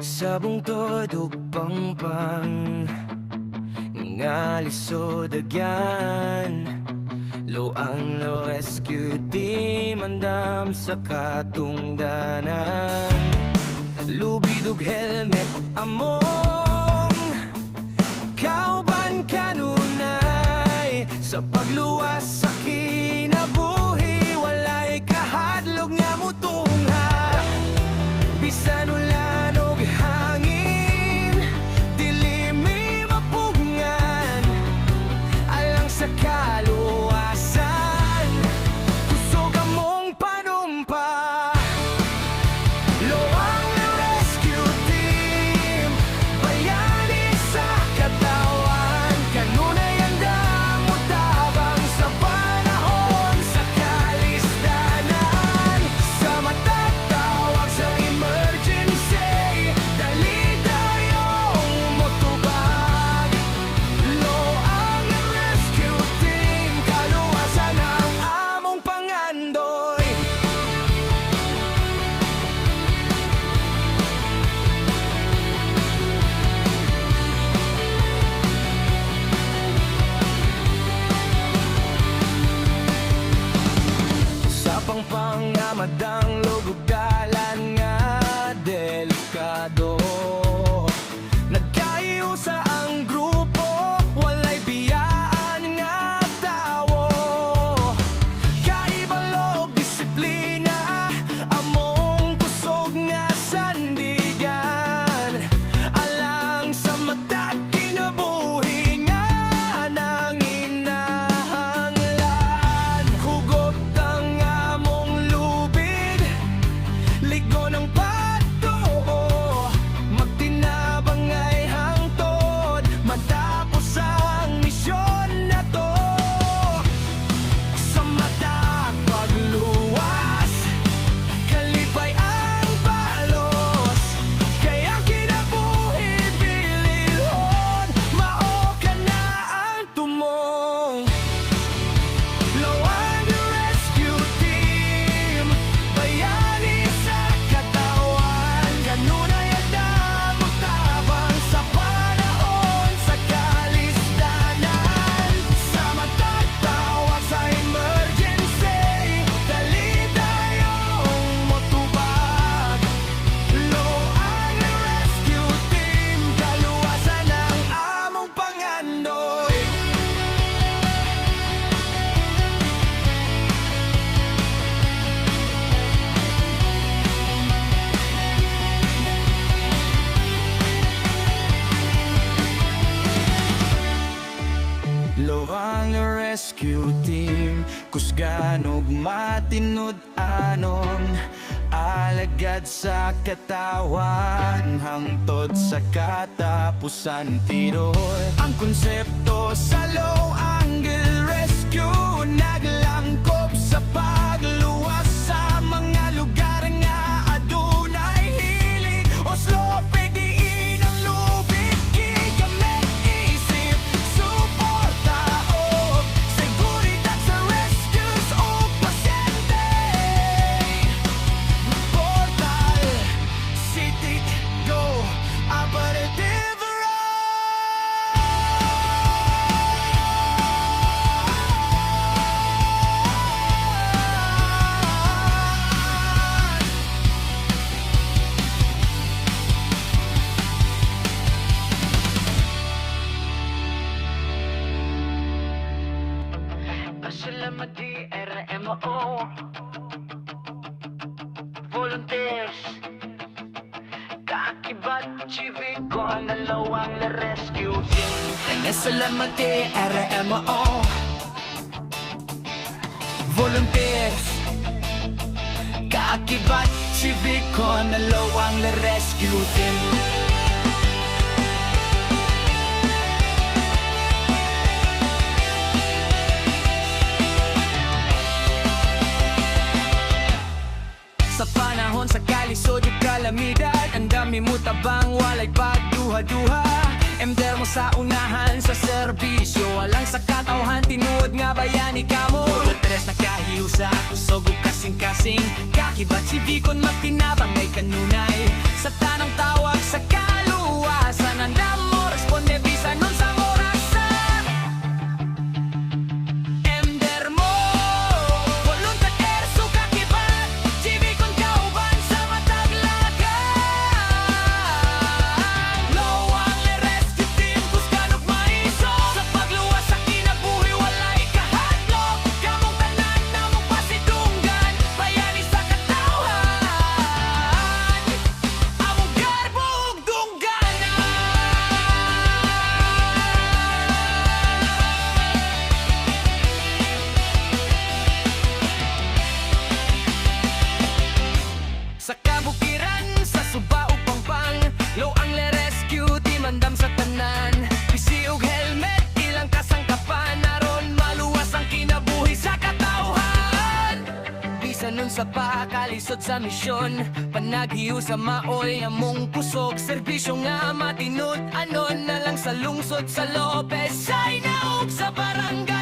Sa bungtod ug pangpang nga lisod agyan, luang lo rescue team andam sa katungdanan. Lubid ug helmet among kauban kanunay sa pagluwas sa kinabuhi. Walay kahadlok nga mutungha, bisan ulan ug hangin, dili mi mapugngan alang sa kaluwasan. Kusog among panumpa, luang na rescue team, bayani sa katawan. Kanunay andam mutabang sa panahon sa kalistanan. Sa matatawag sa emergency, dali tayong motubag. Luang na rescue team, kaluwasan ang among pangandoy. Sa pangpang nga madang lugugalan nga delikado, nagkaiusa ang grupo, walay biyaan nga tawo. Kaibalo disiplina among kusog nga sandigan, alang sa matag kinabuhi nga nanginahanglan. Hugot ang among lubid, ligo ng patuo, magtinabang ay hangtod matapos ang misyon na to. Sa matag pagluwas, kalipay ang balos, kaya kinabuhi bilihon, mao ka na ang tumong. Luang na rescue team, bayani sa katawan. Kanunay andam mutabang sa panahon sa kalistanan. Sa matatawag sa emergency, dali tayong motubag. Luang na rescue team, kaluwasan ang among pangandoy. Luang na rescue team, kusgan ug matinud anon, alagad sa katawan hangtod sa katapusan tiroy. Ang konsepto sa low angle rescue naglangkop sa pagluwas sa mga lugar nga adunay hilig o slow pagdiin ang lubid. Gigamit isip, suporta o seguridad sa rescues o pasyente. Portal City Go Operative Salamat DRMO volunteers, kaakibat chiviko na lawang na rescue team. Salamat DRMO volunteers, kaakibat chiviko na lawang na rescue team. Sa panahon sa kalisod ug kalamidad, ang dami mo tabang walay pagduha-duha. Emder mo sa unahan sa serbisyo, alang sa katawhan tinuod nga bayani ka mo. Puro tres na kahiusa, kusog o kasing-kasing, kakibat si Bicon magtinabang may kanunay. Sa tanang tawag sa kaluwasan, andam mo responde bisan nun sa orasan. Emder mo, volunteer so kakibat, si Bicon kauban sa mataglagan. Lowang le rescue team, kuskanok maiso, sa pagluwas sa kinabuhi walay kahadlok. Kamong tanan namong pasidunggan, bayani sa katawhan, among garbo ug dungganan. Sa kabukiran, sa suba o pangpang, low ang le rescue team andam sa tanan. Pisi ug helmet, ilang kasangkapan, aron maluwas ang kinabuhi sa katawhan. Bisan nun sa pakalisod sa misyon, panaghiyo sa maoy among kusog, serbisyo nga matinod, anon na lang sa lungsod sa Lopez, ay naog sa barangay.